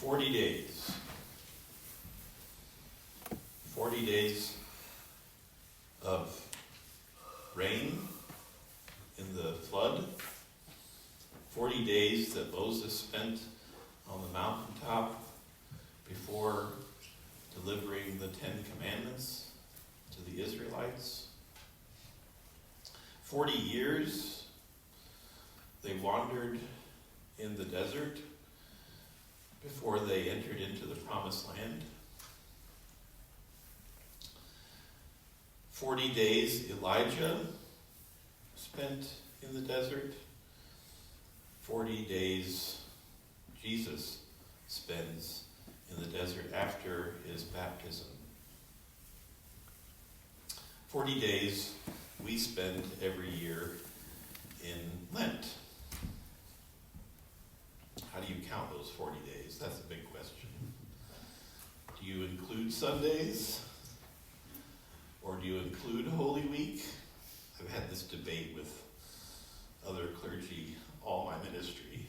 40 days. 40 days of rain in the flood. 40 days that Moses spent on the mountaintop before delivering the 10 Commandments to the Israelites. 40 years they wandered in the desert before they entered into the promised land. 40 days Elijah spent in the desert. 40 days Jesus spends in the desert after his baptism. 40 days we spend every year in Lent. How do you count those 40 days? That's a big question. Do you include Sundays? Or do you include Holy Week? I've had this debate with other clergy all my ministry.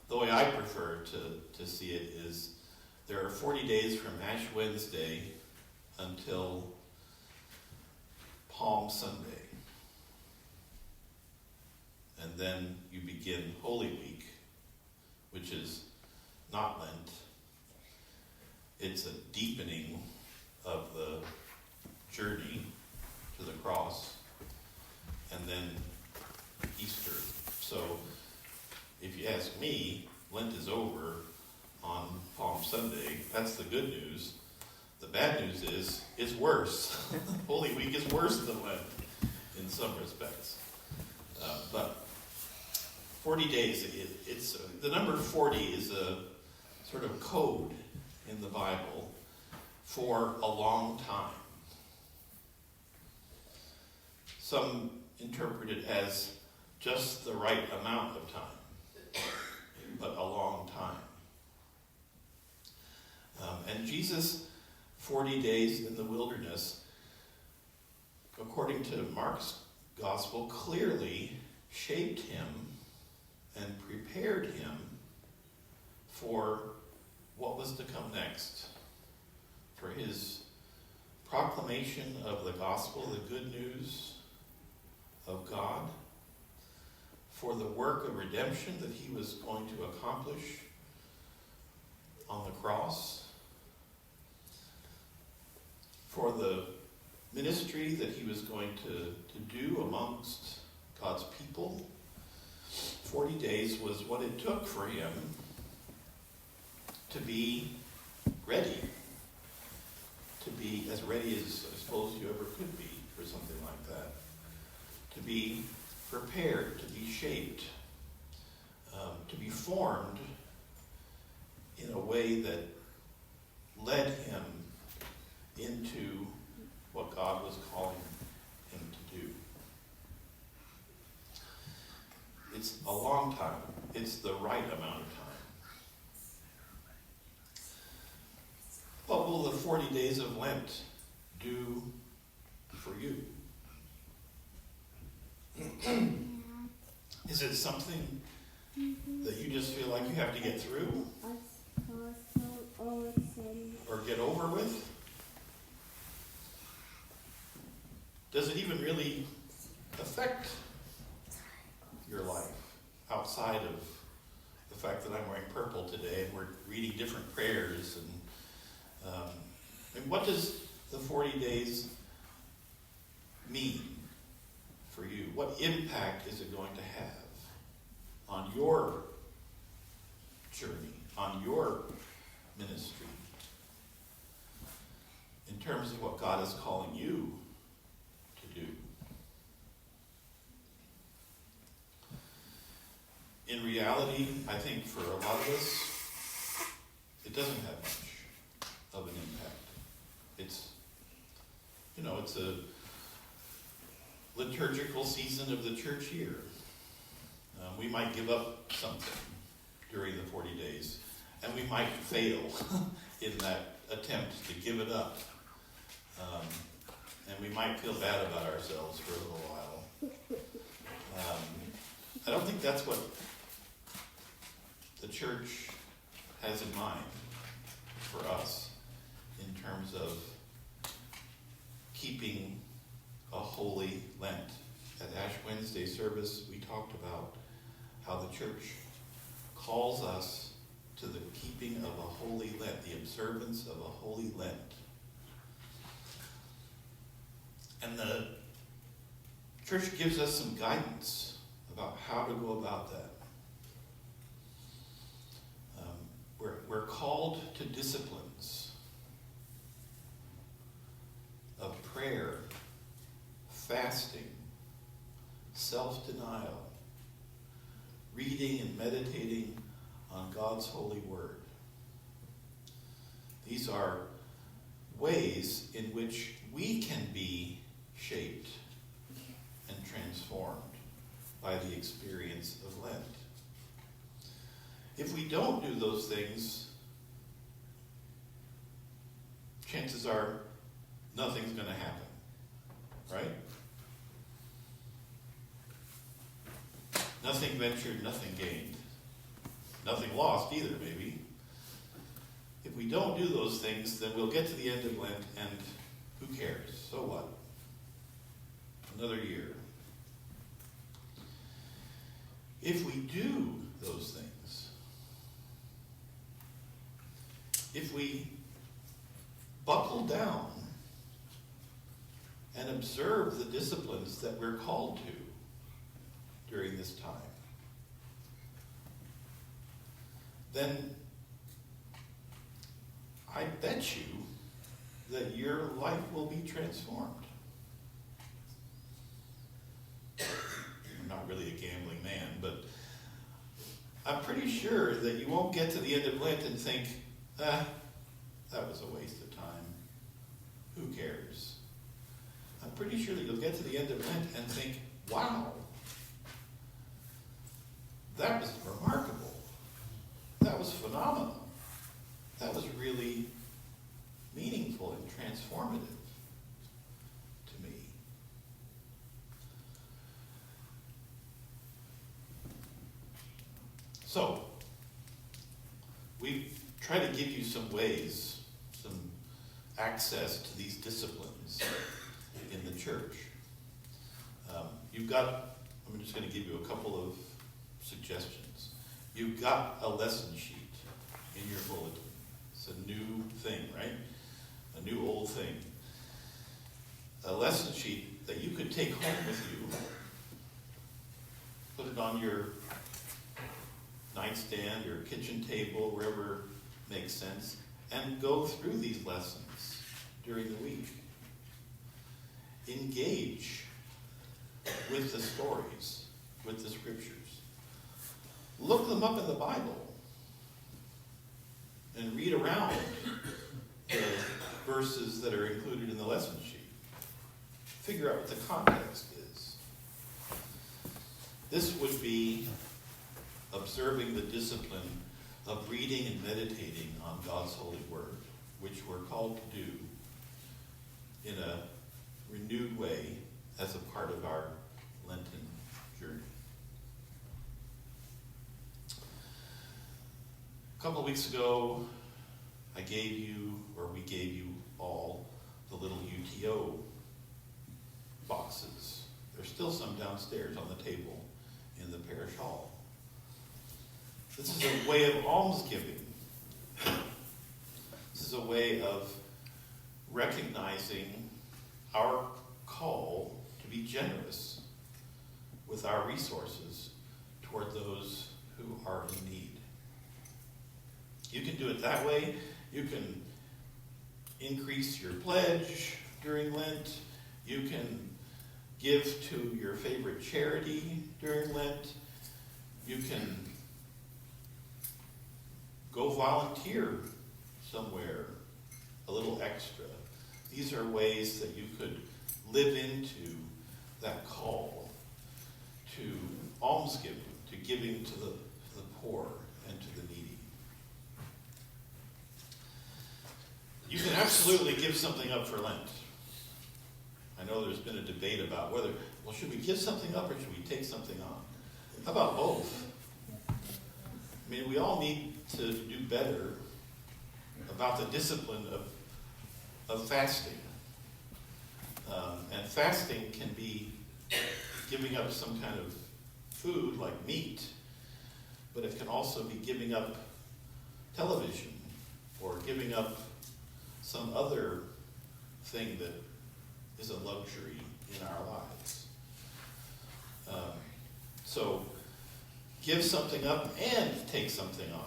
The way I prefer to see it is there are 40 days from Ash Wednesday until Palm Sunday. And then you begin Holy Week, which is not Lent. It's a deepening of the journey to the cross, and then Easter. So if you ask me, Lent is over on Palm Sunday. That's the good news. The bad news is it's worse. Holy Week is worse than Lent in some respects. But 40 days, it's the number 40 is a sort of code in the Bible for a long time. Some interpret it as just the right amount of time, but a long time. And Jesus' 40 days in the wilderness, according to Mark's gospel, clearly shaped him and prepared him for what was to come next, for his proclamation of the gospel, the good news of God, for the work of redemption that he was going to accomplish on the cross, for the ministry that he was going to do amongst God's people. 40 days was what it took for him to be ready, to be as ready as I suppose you ever could be for something like that, to be prepared, to be shaped, to be formed in a way that led him into what God was calling him to do. It's a long time. It's the right amount of time. What will the 40 days of Lent do for you? Is it something that you just feel like you have to get through? Or get over with? Does it even really affect your life outside of the fact that I'm wearing purple today and we're reading different prayers? And what does the 40 days mean for you? What impact is it going to have on your journey, on your ministry, in terms of what God is calling you to do? In reality, I think for a lot of us, it doesn't have much of an impact. It's a liturgical season of the church year. We might give up something during the 40 days, and we might fail in that attempt to give it up. And we might feel bad about ourselves for a little while. I don't think that's what the church has in mind for us in terms of keeping a holy Lent. At Ash Wednesday service, we talked about how the church calls us to the keeping of a holy Lent, the observance of a holy Lent. And the church gives us some guidance about how to go about that. We're called to disciplines of prayer, fasting, self-denial, reading and meditating on God's holy word. These are ways in which we can be shaped and transformed by the experience of Lent. If we don't do those things, chances are nothing's going to happen, right? Nothing ventured, nothing gained. Nothing lost either, maybe. If we don't do those things, then we'll get to the end of Lent and who cares? So what? Another year. If we do those things, if we buckle down and observe the disciplines that we're called to during this time, then I bet you that your life will be transformed. I'm not really a gambling man, but I'm pretty sure that you won't get to the end of Lent and think, that was a waste of time. Who cares? I'm pretty sure that you'll get to the end of Lent and think, wow, that was remarkable. That was phenomenal. That was really meaningful and transformative to me. So, we've tried to give you some ways, some access to these disciplines in the church. I'm just going to give you a couple of suggestions. You've got a lesson sheet in your bulletin. It's a new thing, right? A new old thing. A lesson sheet that you could take home with you, put it on your nightstand or kitchen table, wherever makes sense, and go through these lessons during the week. Engage with the stories, with the scriptures. Look them up in the Bible and read around the verses that are included in the lesson sheet. Figure out what the context is. This would be observing the discipline of reading and meditating on God's holy word, which we're called to do in a renewed way as a part of our Lenten journey. A couple of weeks ago, we gave you all the little UTO boxes. There's still some downstairs on the table in the parish hall. This is a way of almsgiving. This is a way of recognizing our call to be generous with our resources toward those who are in need. You can do it that way. You can increase your pledge during Lent. You can give to your favorite charity during Lent. You can go volunteer somewhere a little extra. These are ways that you could live into that call to almsgiving, to giving to the poor and to the needy. You can absolutely give something up for Lent. I know there's been a debate about whether, should we give something up or should we take something on? How about both? I mean, we all need to do better about the discipline of fasting. And fasting can be giving up some kind of food like meat, but it can also be giving up television or giving up some other thing that is a luxury in our lives. So give something up and take something on.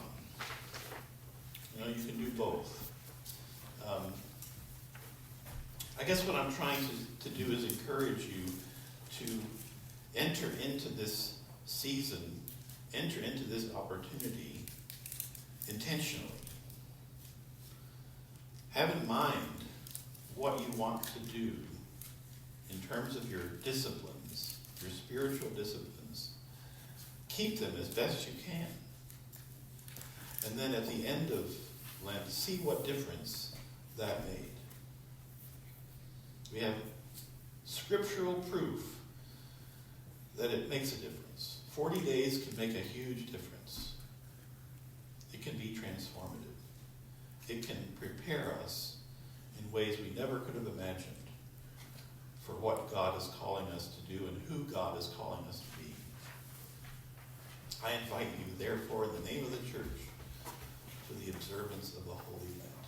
You can do both. I guess what I'm trying to do is encourage you to enter into this season, enter into this opportunity intentionally. Have in mind what you want to do in terms of your disciplines, your spiritual disciplines. Keep them as best you can. And then at the end of Lent, see what difference that made. We have scriptural proof that it makes a difference. 40 days can make a huge difference. It can be transformative. It can prepare us in ways we never could have imagined for what God is calling us to do and who God is calling us to be. I invite you, therefore, in the name of the church, to the observance of the Holy Mass.